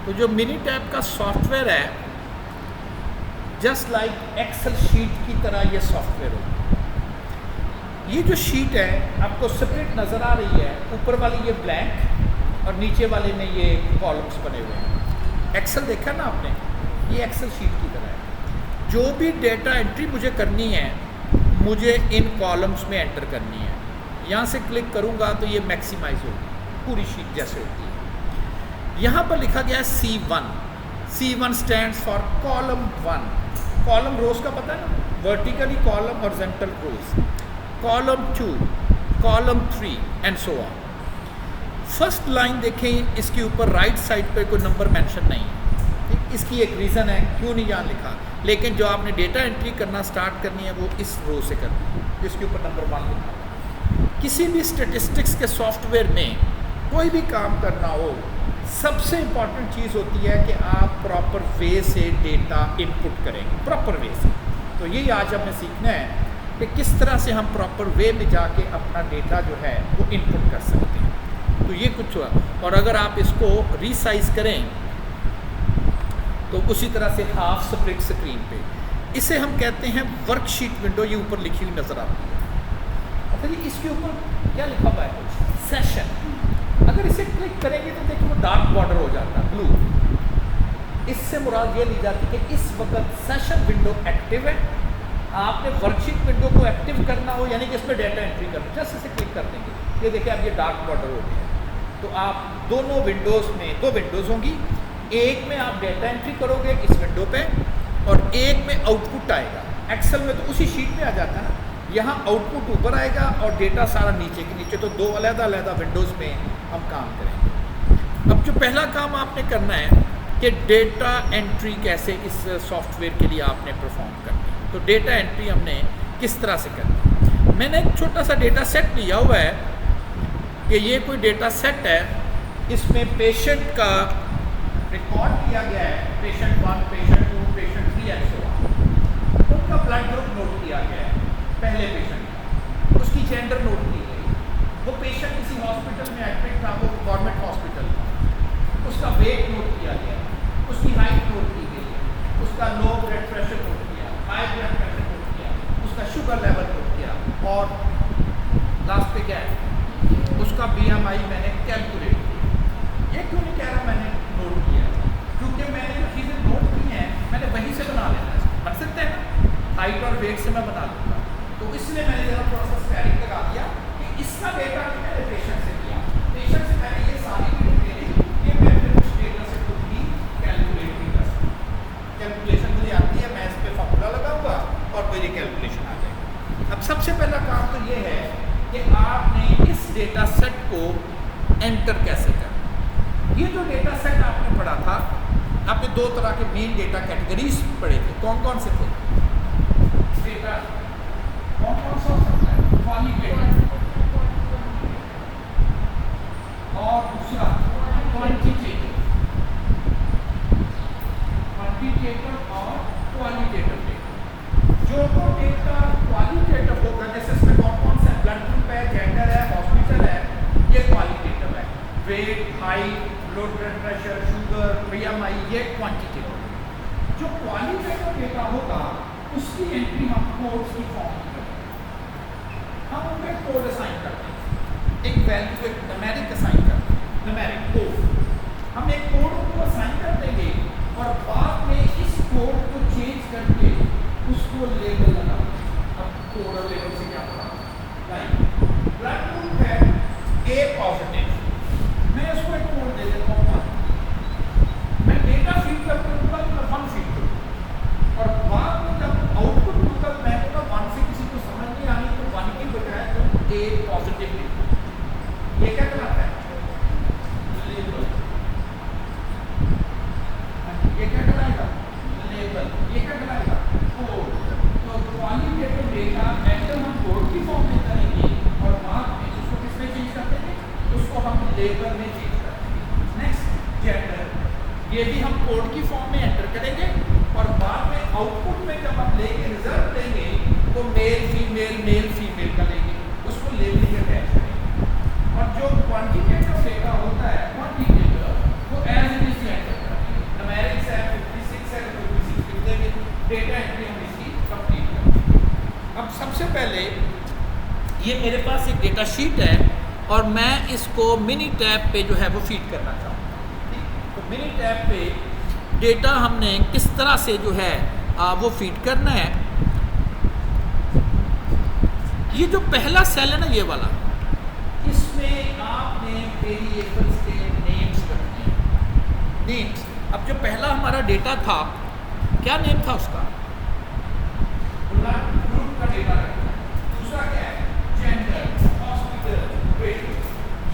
तो जो mini tab का सॉफ्टवेयर है, जस्ट लाइक एक्सेल शीट की तरह ये सॉफ्टवेयर होगा। ये जो शीट है आपको सेपरेट नज़र आ रही है, ऊपर वाली ये ब्लैंक और नीचे वाले में ये कॉलम्स बने हुए हैं। एक्सेल देखा ना आपने, ये एक्सेल शीट की तरह है। जो भी डेटा एंट्री मुझे करनी है, मुझे इन कॉलम्स में एंटर करनी है। यहाँ से क्लिक करूँगा तो ये मैक्सिमाइज होगी, पूरी शीट जैसे होती है। यहाँ पर लिखा गया है C1। C1 stands for column 1। Column rows का पता है ना, vertically column, horizontal rows, column 2, column 3 and so on. First line देखें, इसके ऊपर राइट साइड पे कोई नंबर मेंशन नहीं है। इसकी एक रीज़न है क्यों नहीं यहाँ लिखा, लेकिन जो आपने डेटा एंट्री करना स्टार्ट करनी है वो इस रो से करनी है जिसके ऊपर नंबर 1 लिखा है। किसी भी स्टेटिस्टिक्स के सॉफ्टवेयर में कोई भी काम करना हो, सबसे इम्पॉर्टेंट चीज़ होती है कि आप प्रॉपर वे से डेटा इनपुट करेंगे, प्रॉपर वे से। तो यही आज हमें सीखना है कि किस तरह से हम प्रॉपर वे में जाके अपना डेटा जो है वो इनपुट कर सकते हैं। तो ये कुछ हुआ। और अगर आप इसको रीसाइज करें तो उसी तरह से हाफ स्प्लिट स्क्रीन पे, इसे हम कहते हैं वर्कशीट विंडो। ये ऊपर लिखी हुई नज़र आती है। अच्छा, इसके ऊपर क्या लिखा हुआ है, सेशन। अगर इसे क्लिक करेंगे तो देखिए वो डार्क बॉर्डर हो जाता है, ब्लू। इससे मुराद ये ली जाती है कि इस वक्त सेशन विंडो एक्टिव है। आपने वर्कशीट विंडो को एक्टिव करना हो, यानी कि इसमें डेटा एंट्री करना, जस्ट इसे क्लिक कर देंगे, ये देखिए अब ये डार्क बॉर्डर हो गया। तो आप दोनों विंडोज़ में, 2 विंडोज़ होंगी, एक में आप डेटा एंट्री करोगे इस विंडो पे, और एक में आउटपुट आएगा। एक्सेल में तो उसी शीट में आ जाता है ना, यहाँ आउटपुट ऊपर आएगा और डेटा सारा नीचे के नीचे। तो 2 अलग-अलग विंडोज़ में हम काम करेंगे। अब जो पहला काम आपने करना है कि डेटा एंट्री कैसे इस सॉफ्टवेयर के लिए आपने परफॉर्म करनी है। तो डेटा एंट्री हमने किस तरह से करनी है, मैंने एक छोटा सा डेटा सेट लिया हुआ है कि ये कोई डेटा सेट है, इसमें पेशेंट का रिकॉर्ड किया गया है, patient 1, patient 2, patient 3 and so on. उनका ब्लड ग्रुप नोट किया गया है, पहले पेशेंट का, उसकी जेंडर नोट की गई, वो पेशेंट किसी हॉस्पिटल में एडमिट था, वो गवर्नमेंट हॉस्पिटल था, उसका वेट नोट किया गया, उसकी हाइट नोट की गई है, उसका लो ब्लड प्रेशर नोट किया, हाई ब्लड प्रेशर नोट किया, उसका शुगर लेवल नोट किया, और लास्ट पे क्या है, उसका BMI मैंने कैलकुलेट किया। ये क्यों नहीं कह रहा मैंने नोट किया, क्योंकि मैंने जो चीज़ें नोट की हैं मैंने वहीं से बना लेना है। बन सकते हैं ना, हाइट और वेट से मैं बना लूँगा। तो इसलिए मैंने जरा थोड़ा सा स्पेलिंग लगा दिया कि इसका डेटा भी मैंने पेशेंट से किया, पेशेंट से मैंने ये सारी चीज़ें ले ली कि मैं फिर उस डेटा से खुद भी कैलकुलेट भी कर सकता हूँ। कैलकुलेशन मुझे आती है, मैं इस पर फॉर्मूला लगाऊंगा और मेरी कैलकुलेशन आ जाएगी। अब सबसे पहला काम तो ये है कि आपने इस डेटा सेट को एंटर कैसे करना। ये जो डेटा सेट आपने पढ़ा था, आपने 2 तरह के मेन डेटा कैटेगरीज पढ़े थे। कौन कौन से थे डेटा, कौन सा हो सकता है, क्वालिटेटिव और दूसरा क्वांटिटेटिव और क्वालिटेटिव डेटा। जो तो डेटा क्वालिटेटिव होगा, जैसे इसमें कौन से ब्लड ग्रुप है, जेंडर है, हॉस्पिटल है, ये क्वालिटेटिव है। Weight, height, low blood pressure, sugar, BMI, ये क्वांटिटेटिव। जो क्वालिटेटिव डेटा होगा उसकी एंट्री हम कोड्स की फॉर्म में करते हैं। हम उनको एक कोड असाइन करते हैं, एक वैल्यू, एक न्यूमेरिक असाइन करते हैं, न्यूमेरिक कोड। हम एक कोड को असाइन कर देंगे और बाद में इस कोड को चेंज करके उसको लेबल लगा। अब कोड और लेबल से क्या पता, लाइक ब्लड ग्रुप है A पॉजिटिव, मैं उसको एक कोड दे देता हूँ 1, मैं डेटा फीड करके दूंगा तो 1 फीड करूँ, और बाद में जब आउटपुट दूंगा मैं कहूँगा 1 से किसी को समझ नहीं आनी तो 1 की बजाय तो A पॉजिटिव लिखो। ये क्या कहलाता है, लेबल। ये क्या कहलाएगा, लेबल। ये क्या कहलाएगा, कोड। तो क्वालिटेटिव डेटा एंटर हम कोड की फॉर्म में करेंगे और बाद में उसको किसमें चेंज कर देंगे, उसको हम लेबल में चेंज कर देंगे। नेक्स्ट, जेंडर, ये भी हम कोड की फॉर्म में एंटर करेंगे और बाद में आउटपुट में जब हम लेंगे, रिजल्ट लेंगे तो मेल फीमेल का लेंगे, उसको लेबलिंग अटैच करेंगे। और जो क्वांटिटेटिव डेटा होता है, क्वांटिटेटिव, वो एज इट इज एंटर करते हैं। ये मेरे पास एक डेटा शीट है और मैं इसको मिनी टैब पे जो है वो फीड करना चाहूँगा। ठीक, तो मिनी टैब पे डेटा हमने किस तरह से जो है वो फीड करना है। ये जो पहला सेल है ना, ये वाला, इसमें आपने वेरिएबल्स के नेम्स रखने हैं। नेम्स, अब जो पहला हमारा डेटा था, क्या नेम था उसका? ग्रुप का डेटा रखना है। दूसरा क्या है? Gender, hospital, weight.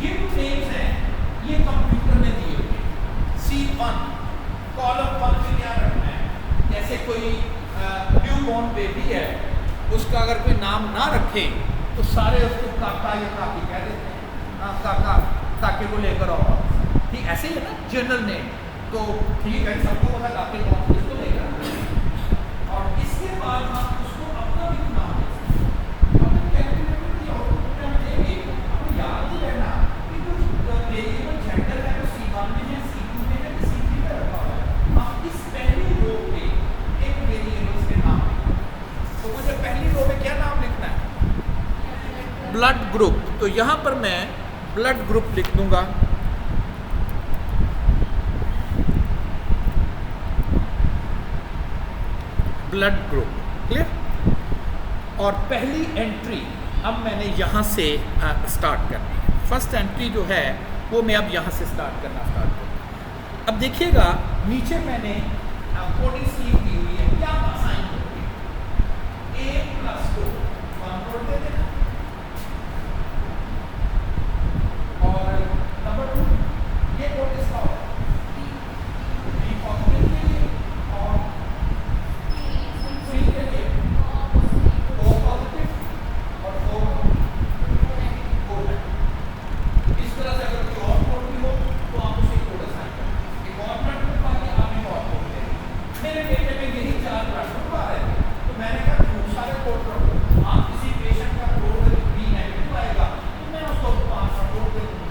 ये जो नेम्स हैं ये कंप्यूटर ने दिए हुए। C1 कॉलम 1 में क्या रखना है? जैसे कोई न्यूबॉर्न बेबी है, उसका अगर कोई नाम ना रखे तो सारे उसको काका या काकी कह देते हैं। हाँ काका, काके को लेकर आओ। ठीक, ऐसे ही है ना जनरल नेम। तो ठीक है, सबको पता काके कौन इसको लेकर आओ। और इसके बाद हम उसको अपना भी नाम देते हैं। अपने कैलकुलेटर की आउटपुट में हम देंगे। आपको याद नहीं रहना कि जो वेरिएबल जेंडर है वो C1 में है, C2 में है, C3 में रखा हुआ है। हम इस पहली रो पे एक वेरिएबल के नाम लिखते हैं। तो मुझे पहली रो में क्या नाम लिखना है? Blood group. तो यहाँ पर मैं ब्लड ग्रुप लिख दूंगा। Blood group, clear. और पहली एंट्री अब मैंने यहाँ से स्टार्ट करनी है। फर्स्ट एंट्री जो है वो मैं अब यहाँ से स्टार्ट करूँगा। अब देखिएगा नीचे मैंने कोडिंग स्कीम दी हुई है। क्या असाइन करोगे? A + 2 1 जोड़ दे देना। और नंबर 2 ये कोड किसका होगा? B पॉजिटिव के लिए और C के लिए O पॉजिटिव और O नेगेटिव। इस तरह से अगर कोई और कोड भी हो तो आप उसे कोड असाइन करें। एक और ब्लड ग्रुप आ गया, आपने और कोड दे दिया। मेरे डेटे में यही 4 ब्लड ग्रुप आ रहे थे, तो मैंने कहा खूब सारे कोड रखो। आप किसी पेशेंट का कोड B नेगेटिव आएगा तो मैं उसको 5 कोड दे दूँगा।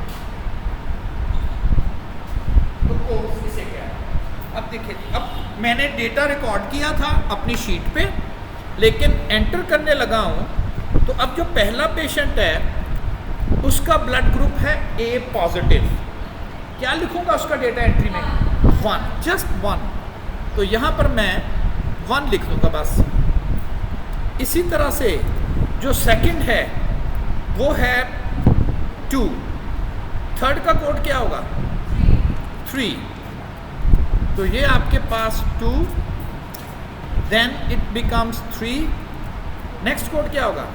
तो कोड इसे कह रहा है। अब देखिए, अब मैंने डेटा रिकॉर्ड किया था अपनी शीट पे, लेकिन एंटर करने लगा हूँ। तो अब जो पहला पेशेंट है उसका ब्लड ग्रुप है A पॉजिटिव। क्या लिखूंगा उसका डेटा एंट्री में? 1, जस्ट 1। तो यहाँ पर मैं 1 लिख दूंगा बस। इसी तरह से जो सेकंड है वो है 2। थर्ड का कोड क्या होगा? 3। तो ये आपके पास 2, then it becomes 3। Next code क्या होगा?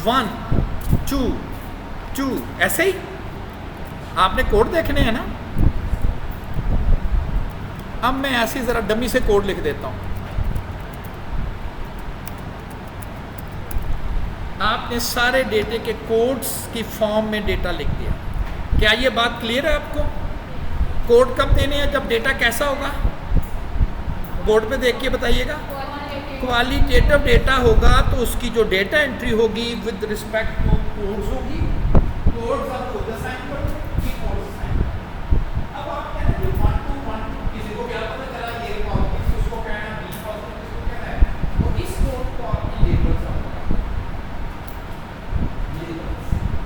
1 2 2। ऐसे ही आपने कोड देखने हैं ना। अब मैं ऐसे जरा डमी से कोड लिख देता हूं। आपने सारे डेटे के कोड्स की फॉर्म में डेटा लिख दिया। क्या ये बात क्लियर है आपको? कोड कब देने हैं? जब डेटा कैसा होगा? बोर्ड पे देख के बताइएगा। क्वालिटेटिव डेटा होगा तो उसकी जो डेटा एंट्री होगी विद रिस्पेक्ट टू कोड्स होगी। कोड्स आप खुद असाइन करो कि कोड्स असाइन करो। अब आप कहना कि 1 to 1 किसी को क्या पता चला ये पॉजिटिव उसको कहना, B पॉजिटिव किसको कहना है? तो इस कोड को आपकी लेबल्स आपको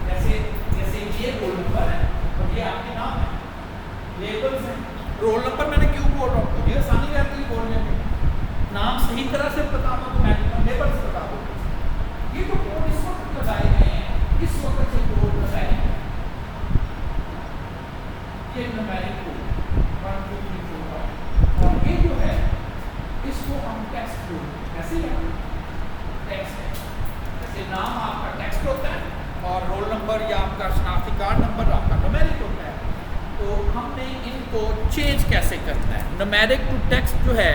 जैसे जैसे ये रोल नंबर है और ये आपके नाम है, लेबल्स हैं। रोल नंबर मैंने क्यों बोल रहा हूँ? मुझे आसानी रहती है बोलने में। नाम सही तरह से बताना तो मैं लेबल से बता दूँ। ये तो कोड इस वक्त लगाए गए हैं, इस वक्त से कोड लगाए गए। ये न्यूमेरिक कोड 1 2 3 4 5 और ये जो है इसको हम टेक्स्ट कोड ऐसे ही टेक्स्ट है। जैसे नाम आपका टेक्स्ट होता है और रोल नंबर या आपका शनाख्ती कार्ड नंबर आपका न्यूमेरिक होता है। तो हमने इनको चेंज कैसे करना है? न्यूमेरिक टू टेक्स्ट जो है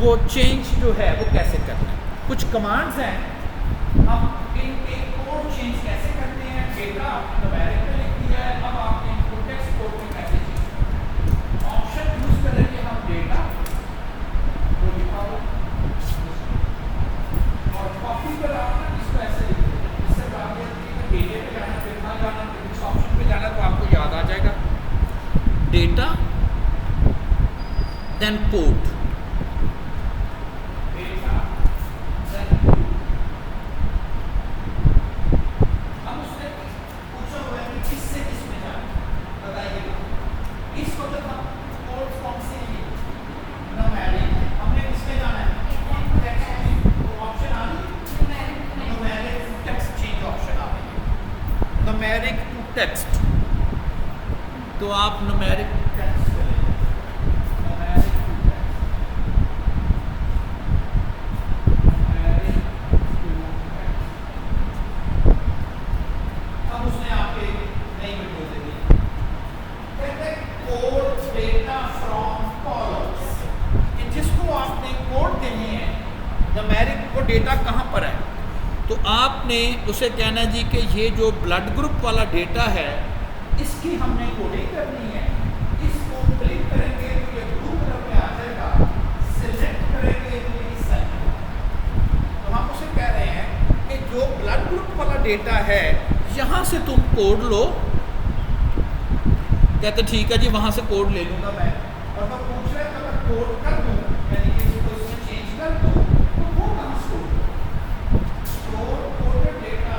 वो चेंज जो है वो कैसे करना है? कुछ कमांड्स हैं, हम इनके कोड चेंज कैसे करते हैं। डेटा आपने न्यूमेरिक में लिख दिया है, अब आपने इनको टेक्स्ट कोड में कैसे चेंज करना है? ऑप्शन यूज करेंगे हम डेटा को लिखा हो और कॉपी पर आप इसको ऐसे लिख दें। इससे बात यह है कि डेटे पे जाना, फिर ना जाना, फिर इस ऑप्शन पे जाना तो आपको याद आ जाएगा। डेटा देन पोर्ट, टेक्स्ट, तो आप न्यूमेरिक टू टेक्स्ट करेंगे, numeric to text, numeric to text. अब उसने आपके नई विंडो दे दी, कहते हैं कोड डेटा फ्रॉम कॉलम्स, कि जिसको आपने कोड देनी है न्यूमेरिक को डेटा कहाँ पर है, तो आपने उसे कहना जी कि ये जो ब्लड ग्रुप वाला डेटा है इसकी हमने कोडिंग करनी है। इसको क्लिक करेंगे तो ये ब्लू कलर में आ जाएगा, सिलेक्ट करेंगे तो ये सेल, तो हम उसे कह रहे हैं कि जो ब्लड ग्रुप वाला डेटा है यहाँ से तुम कोड लो। कहते ठीक है जी, वहाँ से कोड ले लूँगा मैं, और मैं पूछ रहा है अगर कोड कर दूँ, यानी कि इसको इसमें चेंज कर दूँ, तो वो कहाँ स्टोर कोडेड डेटा,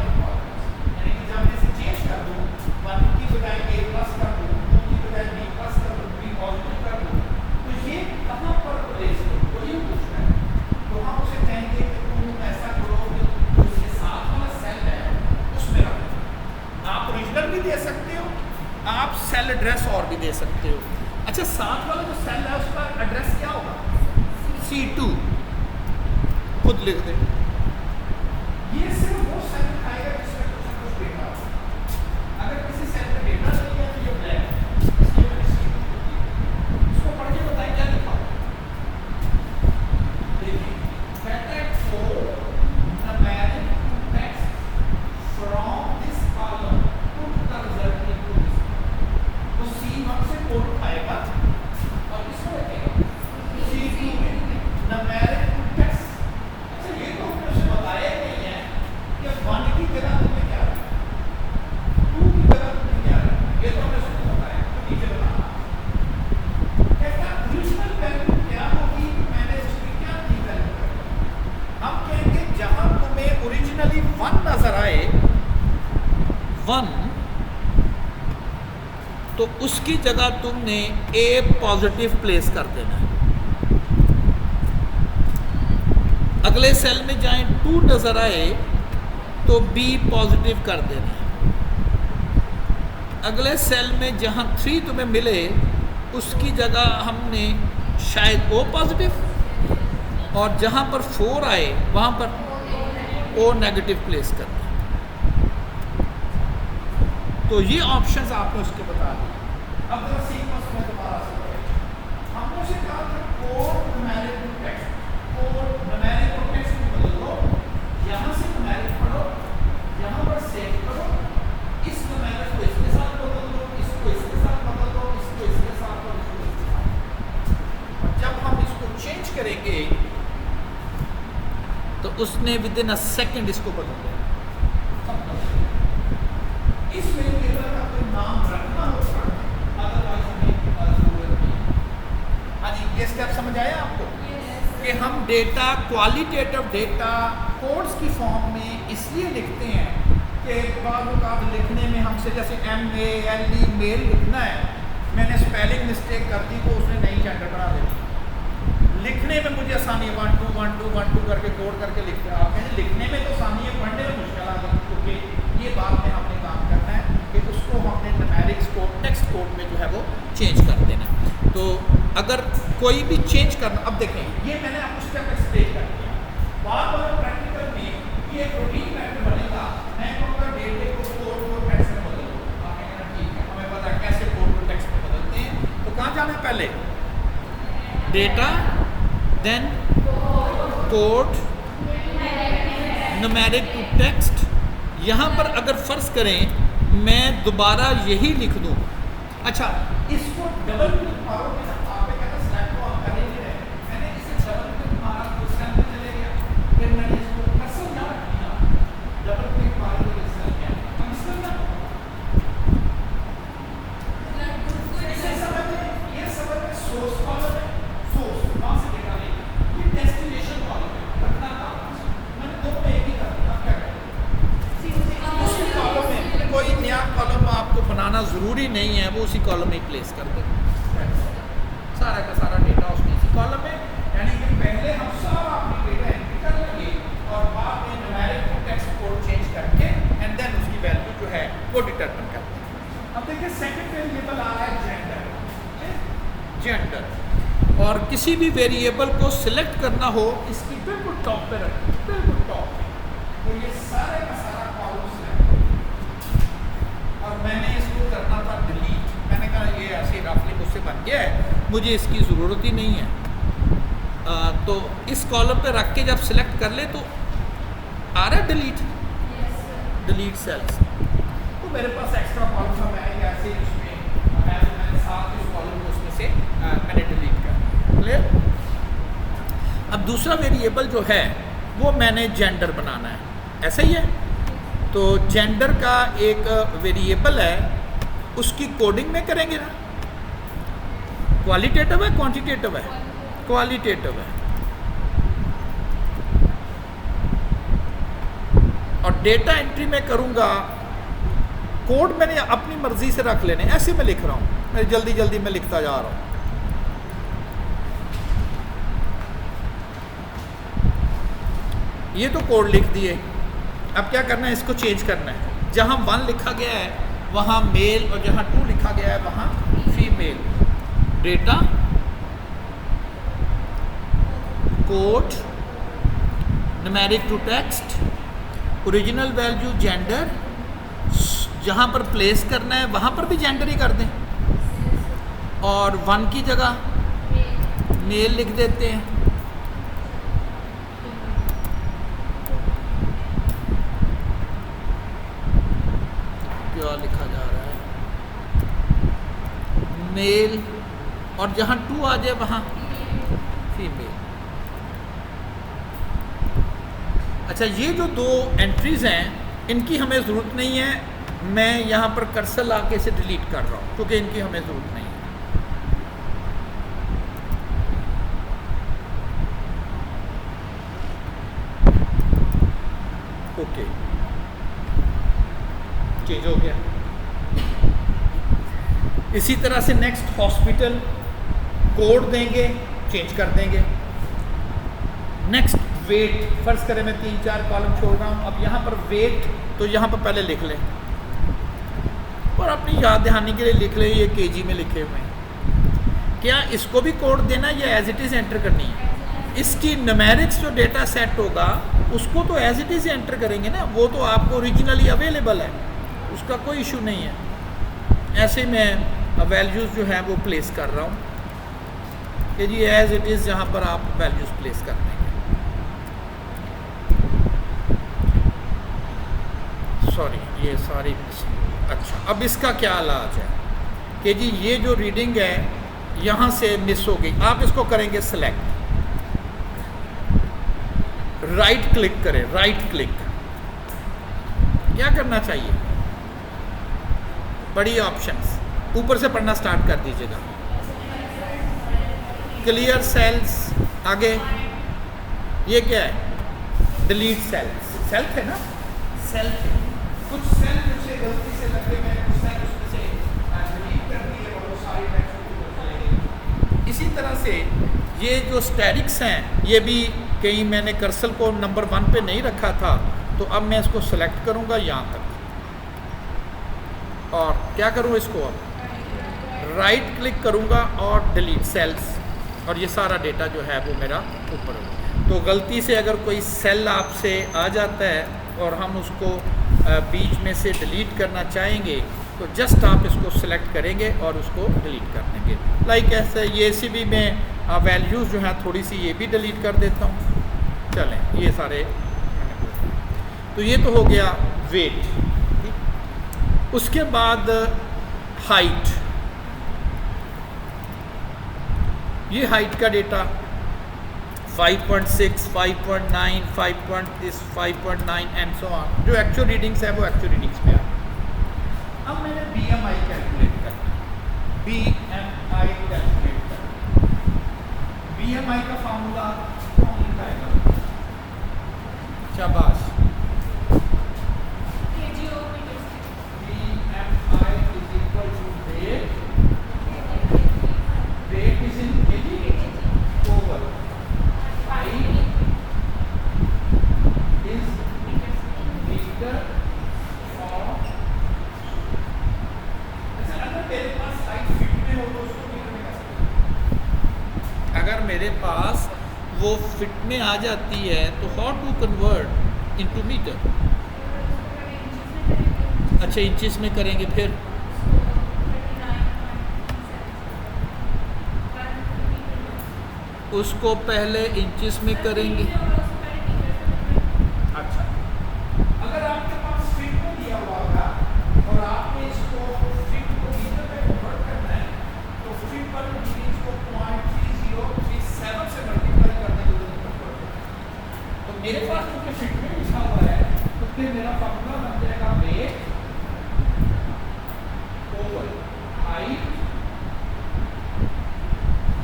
यानी कि जब मैं इसे चेंज कर दूँ, 1 की बजाय A प्लस कर दूँ, 2 की बजाय B प्लस कर दूँ, B पॉजिटिव कर दूँ, तो ये कहाँ पर प्लेस करूँ, वो ये पूछ रहा है। तो हम उसे कहेंगे कि तुम ऐसा करो कि उसके साथ वाला सेल है उसमें रख दो। आप ओरिजिनल भी दे सकते हो, आप सेल एड्रेस और भी दे सकते हो। अच्छा, साथ वाला जो सेल है उसका एड्रेस क्या होगा, C2, खुद लिख दें। ये सिर्फ वो सेल दिखाएगा जिसमें कुछ ना कुछ डेटा हो। अगर किसी सेल में डेटा नहीं है तो ये ब्लैक है, इसलिए मैंने C2 लिख दिया। इसको पढ़ के बताएं क्या लिखा हो। देखिए, कहता है code numeric to text from this column put the result into this, तो C1 से कोड उठाएगा और इसको रखेगा C2 में न्यूमेरिक टू टेक्स्ट। अच्छा, ये तो हमने उसे बताया नहीं है कि 1 की जगह तुमने क्या रखा, 2 की जगह तुमने क्या रखा, ये तो हमने उसको बताया, तो नीचे बताना। कहता है ओरिजिनल वैल्यू क्या होगी, मैंने इसकी क्या दी वैल्यू है। हम कहेंगे जहां तुम्हें ओरिजिनली 1 नजर आए, 1, तो उसकी जगह तुमने A पॉजिटिव प्लेस कर देना है। अगले सेल में जाएं, 2 नजर आए तो B पॉजिटिव कर देना है। अगले सेल में जहां 3 तुम्हें मिले उसकी जगह हमने शायद O पॉजिटिव, और जहां पर 4 आए वहां पर O नेगेटिव प्लेस करना है। तो ये ऑप्शंस आपने उसके बता दिए। अब जरा सीक्वेंस में दोबारा से हमने उसे कहा था code numeric to text, code numeric to text में बदल दो, यहाँ से न्यूमेरिक पढ़ो, यहाँ पर सेव करो, इस न्यूमेरिक को इसके साथ बदल दो, इसको इसके साथ बदल दो, इसको इसके साथ और इसको इसके साथ। और जब हम इसको चेंज करेंगे तो उसने विद इन अ सेकेंड इसको बदल दिया। इस वेरिएबल का कोई नाम रखना हो तो रखना, अदरवाइज हमें जरूरत नहीं। हाँ जी, ये स्टेप समझ आया आपको? कि हम डेटा, क्वालिटेटिव डेटा कोड्स की फॉर्म में इसलिए लिखते हैं कि बाद लिखने में हमसे जैसे MALE मेल लिखना है, मैंने स्पेलिंग मिस्टेक कर दी तो उसने नई जेंडर बना दी। लिखने में मुझे आसानी है, 1 2 1 2 1 2 करके कोड करके लिखते हैं। आप कहें लिखने में तो आसानी है, पढ़ने में मुश्किल आ गई, क्योंकि ये बात में हमने काम करना है कि उसको हमने न्यूमेरिक्स को टेक्स्ट कोड में जो है वो चेंज कर देना। तो अगर कोई भी चेंज करना, अब देखें ये मैंने आपको स्टेप एक्सप्लेन कर दिया। बार बार प्रैक्टिकल में ये प्रोटीन पैटर्न बनेगा, मैं कहूँगा डेटे को कोड को टेक्स्ट में बदल दो। आप कहेंगे ठीक है, हमें पता है कैसे कोड को टेक्स्ट में बदलते हैं। तो कहाँ जाना है पहले, data, then code, numeric to text. यहाँ पर अगर फर्ज करें मैं दोबारा यही लिख दूँ, अच्छा इसको डबल क्लिक मारोगे ना, आपने कहना स्लैब को आप करेंगे, मैंने इसे डबल क्लिक मारा तो स्लैब में चले गया, फिर मैंने इसको कर्सर ना रखा, डबल क्लिक मारे तो स्लैब गया, हम इसका ना इसे समझ में, ये समझ में सोर्स कॉलम है, सोर्स वहाँ से डेटा लेगा, ये डेस्टिनेशन कॉलम है, रखना था मैंने दो में एक ही कर दिया। अब क्या करें, उसी कॉलम में कोई नया कॉलम आपको बनाना ज़रूरी नहीं है, वो उसी कॉलम में प्लेस कर देंगे। सारा का सारा डेटा उसमें इसी कॉलम में, यानी कि पहले हम सारा अपनी डेटा एंट्री कर लेंगे और बाद में numeric to text code change करके एंड देन उसकी वैल्यू जो है वो डिटरमिन कर देंगे। जेंडर, और किसी भी वेरिएबल को सिलेक्ट करना हो इसकी बिल्कुल टॉप पे रखें, बिल्कुल टॉप पे। तो ये सारे का सारा कॉलम सिलेक्ट, और मैंने इसको करना था डिलीट। मैंने कहा ये ऐसे रफली मुझसे बन गया है, मुझे इसकी ज़रूरत ही नहीं है। तो इस कॉलम पे रख के जब सिलेक्ट कर ले तो आ रहा है डिलीट, डिलीट सेल्स। तो मेरे पास एक्स्ट्रा कॉलम था, मैंने ऐसे उसमें मैंने साथ इस कॉलम को उसमें से मैंने डिलीट कर। क्लियर? अब दूसरा वेरिएबल जो है वो मैंने जेंडर बनाना है, ऐसा ही है। तो जेंडर का एक वेरिएबल है, उसकी कोडिंग में करेंगे ना। क्वालिटेटिव है क्वांटिटेटिव है? क्वालिटेटिव है। और डेटा एंट्री में करूंगा, कोड मैंने अपनी मर्जी से रख लेने, ऐसे मैं लिख रहा हूँ, मैं जल्दी जल्दी में लिखता जा रहा हूँ। ये तो कोड लिख दिए, अब क्या करना है, इसको चेंज करना है। जहाँ 1 लिखा गया है वहाँ मेल, और जहाँ 2 लिखा गया है वहाँ female. Data code numeric to text, original value gender, जहाँ पर प्लेस करना है वहाँ पर भी जेंडर ही कर दें, और 1 की जगह मेल लिख देते हैं। क्या लिखा जा रहा है, मेल, और जहाँ 2 आ जाए वहाँ फीमेल। अच्छा, ये जो 2 एंट्रीज हैं इनकी हमें ज़रूरत नहीं है, मैं यहाँ पर कर्सर ला के इसे डिलीट कर रहा हूँ क्योंकि इनकी हमें ज़रूरत नहीं है। ओके, चेंज हो गया। इसी तरह से नेक्स्ट हॉस्पिटल, कोड देंगे, चेंज कर देंगे। नेक्स्ट वेट, फर्ज करें मैं 3-4 कॉलम छोड़ रहा हूँ, अब यहाँ पर वेट, तो यहाँ पर पहले लिख लें और अपनी याद दहानी के लिए लिख लें, ये केजी में लिखे हुए हैं। क्या इसको भी कोड देना या एज इट इज़ एंटर करनी है? इसकी न्यूमेरिक्स जो डेटा सेट होगा उसको तो एज इट इज़ एंटर करेंगे ना, वो तो आपको ओरिजिनली अवेलेबल है, उसका कोई इशू नहीं है। ऐसे मैं वैल्यूज़ जो है वो प्लेस कर रहा हूँ कि जी एज इट इज़, जहाँ पर आप वैल्यूज़ प्लेस कर देंगे। सॉरी, ये सारी। अच्छा, अब इसका क्या इलाज है कि जी ये जो रीडिंग है यहाँ से मिस हो गई, आप इसको करेंगे सेलेक्ट, राइट क्लिक करें, राइट क्लिक। क्या करना चाहिए, बड़ी ऑप्शंस, ऊपर से पढ़ना स्टार्ट कर दीजिएगा। क्लियर सेल्स, आगे ये क्या है, डिलीट सेल्स। सेल्फ है ना, सेल्फ है। कुछ सेल मुझसे गलती से लगे, मैंने कुछ सेल उसमें से डिलीट कर दिए और वो सारी टेक्स्ट चले गए। इसी तरह से ये जो स्टैटिक्स हैं, ये भी कहीं मैंने कर्सर को नंबर 1 पे नहीं रखा था, तो अब मैं इसको सेलेक्ट करूँगा यहाँ तक, और क्या करूँ, इसको अब राइट क्लिक करूँगा और डिलीट सेल्स, और ये सारा डेटा जो है वो मेरा ऊपर हो। तो गलती से अगर कोई सेल आपसे आ जाता है और हम उसको बीच में से डिलीट करना चाहेंगे तो जस्ट आप इसको सेलेक्ट करेंगे और उसको डिलीट कर देंगे। लाइक ऐसे ये सी भी मैं वैल्यूज़ जो है थोड़ी सी ये भी डिलीट कर देता हूँ। चलें, ये सारे, तो ये तो हो गया वेट। उसके बाद हाइट, ये हाइट का डेटा 5.6, 5.9, 5.9 एंड सो ऑन, जो एक्चुअल रीडिंग्स है वो एक्चुअल रीडिंग्स में आ। अब मैंने BMI कैलकुलेट करना, BMI कैलकुलेट करना। BMI का फार्मूला कौन लिखाएगा? शाबाश। BMI is equal to weight, weight is in kg over height is meter or, अच्छा अगर मेरे पास हाइट फीट में हो तो उसको मीटर में कर सकते हैं, अगर मेरे पास वो फिट में आ जाती है तो how to convert into meter? अच्छा, इंचेस में करेंगे फिर उसको पहले इंचेस में करेंगे। अच्छा, अगर आपके पास फीट में दिया हुआ होगा और आपने इसको फीट को मीटर में कन्वर्ट करना है तो फीट पर डिग्रीज को 0.3037 से मल्टीप्लाई करने की जरूरत पड़ेगी। तो मेरे पास क्योंकि फीट में लिखा हुआ है तो फिर मेरा फॉर्मूला बन जाएगा weight over height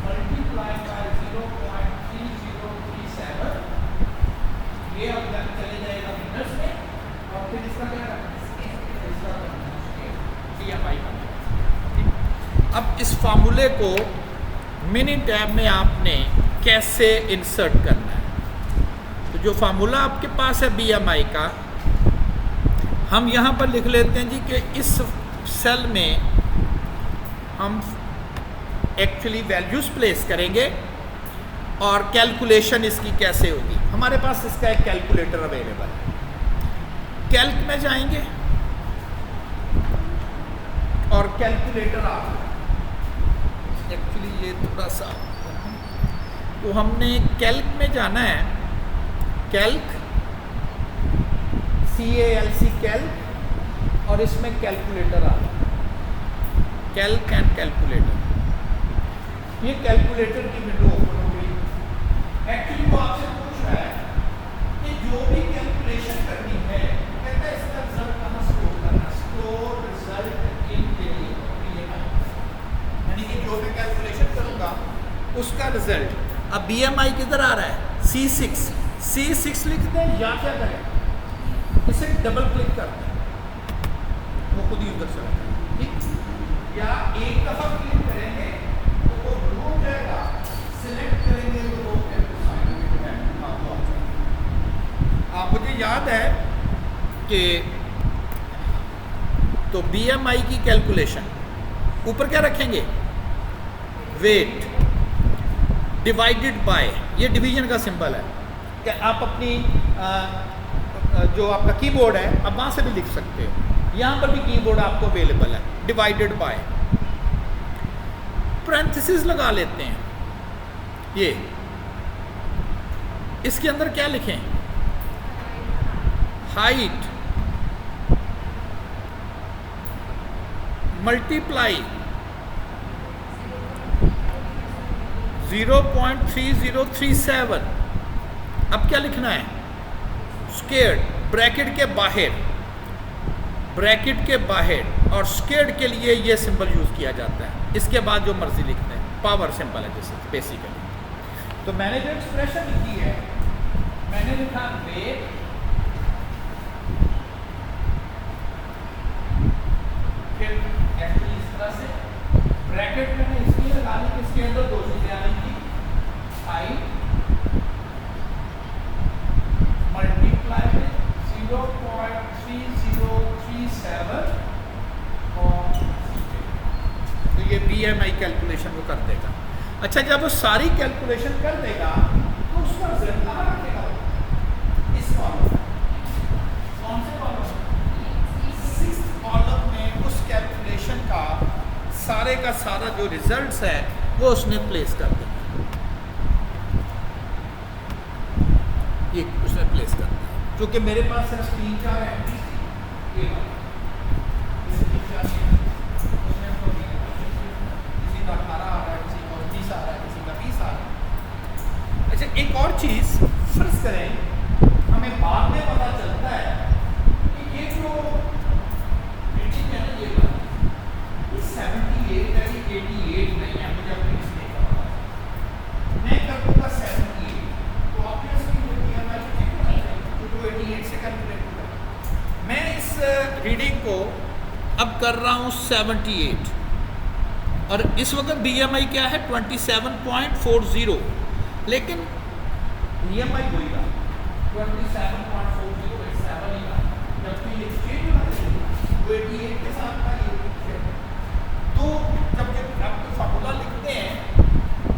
multiply by 0.3037। ये अब चले जाएगा मीटर्स में और फिर इसका क्या करना है, इसका BMI का। अब इस फार्मूले को मिनी टैब में आपने कैसे इंसर्ट करना है? तो जो फार्मूला आपके पास है BMI का, हम यहाँ पर लिख लेते हैं जी कि इस सेल में हम एक्चुअली वैल्यूज प्लेस करेंगे और कैलकुलेशन इसकी कैसे होगी। हमारे पास इसका एक कैलकुलेटर अवेलेबल है। कैल्क में जाएंगे और कैलकुलेटर आ एक्चुअली ये थोड़ा सा, तो हमने कैल्क में जाना है। कैल्क CALC कैल्क, और इसमें कैलकुलेटर आ रहा है, कैल्क एंड कैलकुलेटर। ये कैलकुलेटर की विंडो ओपन हो गई। एक्चुअली वो आपसे पूछ रहा है कि जो भी कैलकुलेशन करनी है, कहता है इसका रिजल्ट कहाँ स्टोर करना, स्टोर रिजल्ट इन BMI, यानी कि जो मैं कैलकुलेशन करूंगा उसका रिजल्ट। अब BMI किधर आ रहा है, C6 लिख दें या क्या करें, इसे डबल क्लिक कर दें, वो खुद ही उधर चला जाएगा, ठीक? या एक दफा क्लिक करेंगे तो वो रुक जाएगा, सिलेक्ट करेंगे तो वो मुझे याद है कि तो BMI की कैलकुलेशन ऊपर क्या रखेंगे, वेट डिवाइडेड बाय, ये डिवीजन का सिंबल है कि आप अपनी जो आपका कीबोर्ड है अब वहाँ से भी लिख सकते हो, यहाँ पर भी कीबोर्ड आपको अवेलेबल है, डिवाइडेड बाय, पैरेंथेसिस लगा लेते हैं। ये इसके अंदर क्या लिखें, हाइट मल्टीप्लाई 0.3037। अब क्या लिखना है, स्क्वायर्ड ब्रैकेट के बाहर और स्क्वायर्ड के लिए ये सिंबल यूज किया जाता है। इसके बाद जो मर्जी लिखते हैं, पावर सिंबल है जैसे बेसिकली। तो मैंने जो एक्सप्रेशन लिखी है, मैंने लिखा वेट फिर एक्चुअली इस तरह से ब्रैकेट मैंने इसलिए लगा ली कि इसके अंदर दो चीजें आ रही थी, हाइट मल्टीप्लाई में 0.3037 और तो ये BMI कैलकुलेशन वो कर देगा। अच्छा, जब वो सारी कैलकुलेशन कर देगा तो उसका रिजल्ट कहाँ रखेगा, इस कॉलम में। कौन से कॉलम में, 6th कॉलम में उस कैलकुलेशन का सारा जो रिजल्ट्स है वो उसने प्लेस कर देगा, ये उसने प्लेस कर दिया। क्योंकि मेरे पास सिर्फ 3-4 एंट्रीज थी, ये किसी का 18 आ रहा है, किसी का 30 आ रहा है, किसी का 20 आ रहा है। अच्छा, एक और चीज़ फर्ज करें, हमें बाद में पता चलता है कि ये जो रेटिंग है ना, ये 78 है, ये 88 नहीं है, मुझे अपनी मिस्टेक का पता है। मैं कर दूँगा 78, तो ऑब्वियसली जो BMI चेक होना चाहिए, तो 88 से कैलकुलेट होगा। मैं इस रीडिंग को अब कर रहा हूँ 78 और इस वक्त BMI क्या है 27.40, लेकिन BMI वही रहा 27.40, 7 ही रहा, जबकि एक्सचेंज होना चाहिए वो 88 के साथ का ये। तो जब आप फार्मूला लिखते हैं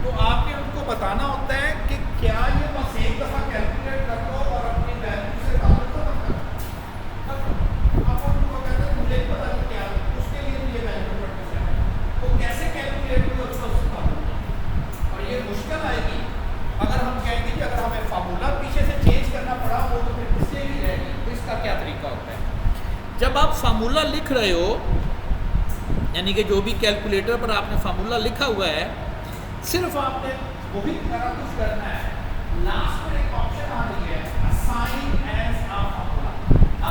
तो आपने उनको बताना जब आप फार्मूला लिख रहे हो, यानी कि जो भी कैलकुलेटर पर आपने फार्मूला लिखा हुआ है, सिर्फ आपने वही तरह कुछ करना है। लास्ट में एक ऑप्शन आ रही है असाइन एज अ फार्मूला।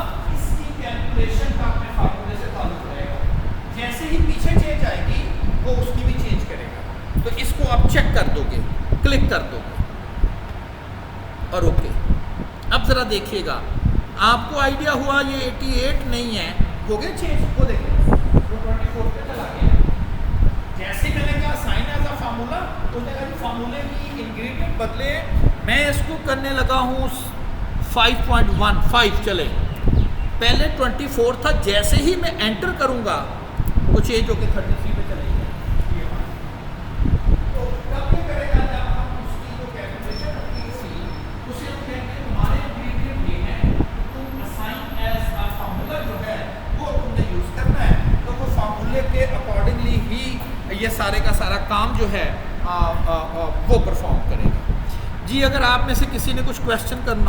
अब इसकी कैलकुलेशन का अपने फार्मूले से ताल्लुक रहेगा, जैसे ही पीछे चेंज आएगी वो उसकी भी चेंज करेगा। तो इसको आप चेक कर दोगे, क्लिक कर दोगे और ओके। अब जरा देखिएगा, आपको आइडिया हुआ ये 88 नहीं है, हो गया चेंज, वो देखिए वो 24 पे चला गया। जैसे ही मैंने कहा साइन एज अ फार्मूला, तो उसने कहा फार्मूले की इंग्रेडिएंट बदले, मैं इसको करने लगा हूँ 5.15 चले, पहले 24 था, जैसे ही मैं एंटर करूँगा वो चेंज होकर 33 पे चले गया। तो कब ये करेगा, जब हम उसकी जो कैलकुलेशन रखी थी उसे हम कहते हैं तुम्हारे इंग्रेडिएंट ये है, तुम असाइन एज अ फार्मूला जो है वो तुमने यूज़ करना है। तो वो फार्मूले के अकॉर्डिंगली ही ये सारे का सारा काम जो है वो परफॉर्म करेगा। जी, अगर आप में से किसी ने कुछ क्वेश्चन करना